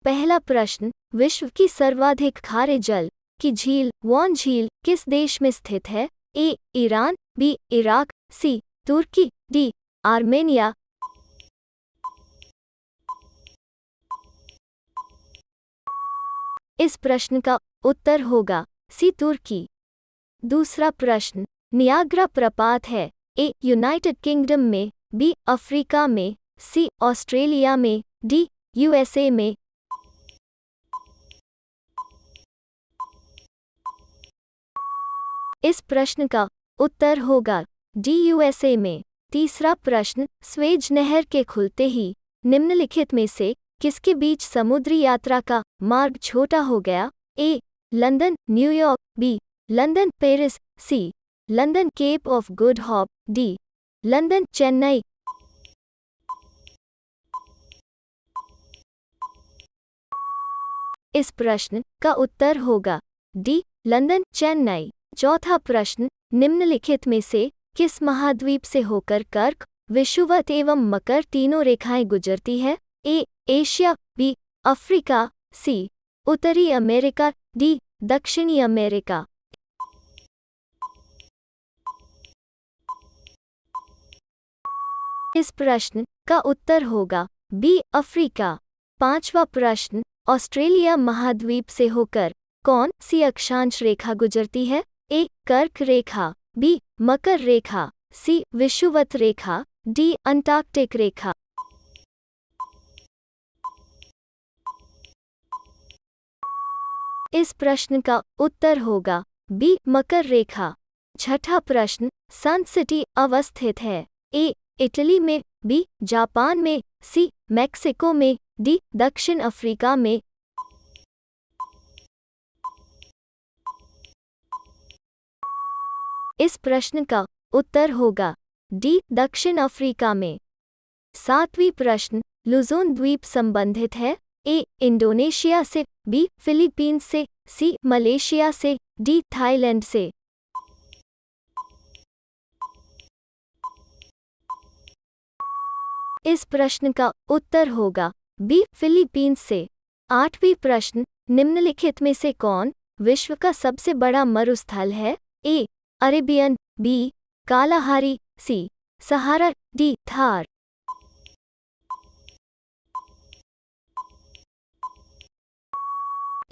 पहला प्रश्न, विश्व की सर्वाधिक खारे जल की झील वॉन झील किस देश में स्थित है? A. Iran, B. Iraq, C. तुर्की, डी. आर्मेनिया। इस प्रश्न का उत्तर होगा सी. तुर्की। दूसरा प्रश्न, नियाग्रा प्रपात है ए. यूनाइटेड किंगडम में, बी. अफ्रीका में, सी. ऑस्ट्रेलिया में, डी. यूएसए में। इस प्रश्न का उत्तर होगा डी. यूएसए में। तीसरा प्रश्न, स्वेज नहर के खुलते ही निम्नलिखित में से किसके बीच समुद्री यात्रा का मार्ग छोटा हो गया? A. London New York, B. London Paris, C. London Cape of Good Hope, D. London Chennai. इस प्रश्न का उत्तर होगा डी. लंदन चेन्नई। चौथा प्रश्न, निम्नलिखित में से किस महाद्वीप से होकर कर्क, विषुवत एवं मकर तीनों रेखाएं गुजरती है? A. Asia, B. Africa, C. उत्तरी अमेरिका, डी. दक्षिणी अमेरिका। इस प्रश्न का उत्तर होगा बी. अफ्रीका। पांचवा प्रश्न, ऑस्ट्रेलिया महाद्वीप से होकर कौन सी अक्षांश रेखा गुजरती है? ए. कर्क रेखा, बी. मकर रेखा, सी. विषुवत रेखा, डी. अंटार्कटिक रेखा। इस प्रश्न का उत्तर होगा बी. मकर रेखा। छठा प्रश्न, सन सिटी अवस्थित है? ए. इटली में, बी. जापान में, सी. मैक्सिको में, डी. दक्षिण अफ्रीका में। इस प्रश्न का उत्तर होगा डी. दक्षिण अफ्रीका में। सातवीं प्रश्न, लुज़ोन द्वीप संबंधित है? ए. इंडोनेशिया से, बी. फिलीपींस से, सी. मलेशिया से, डी. थाईलैंड से। इस प्रश्न का उत्तर होगा बी. फिलीपींस से। आठवीं प्रश्न, निम्नलिखित में से कौन विश्व का सबसे बड़ा मरुस्थल है? A. Arabian, B. Kalahari, C. Sahara, D. Thar.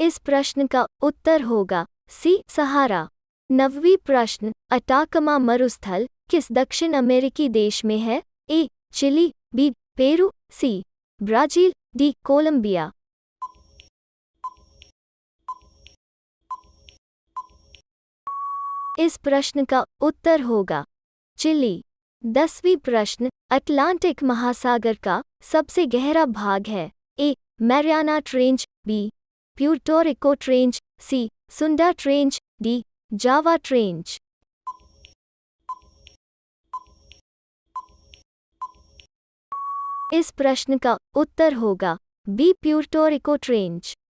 इस प्रश्न का उत्तर होगा सी. सहारा। नववीं प्रश्न, अटाकमा मरुस्थल किस दक्षिण अमेरिकी देश में है? A. Chile, B. Peru, C. Brazil, D. Colombia. इस प्रश्न का उत्तर होगा चिली। 10वीं प्रश्न, अटलांटिक महासागर का सबसे गहरा भाग है? A. Mariana Trench, B. Puerto Rico Trench, C. Sunda Trench, D. Java trench. इस प्रश्न का उत्तर होगा बी. Puerto Rico trench.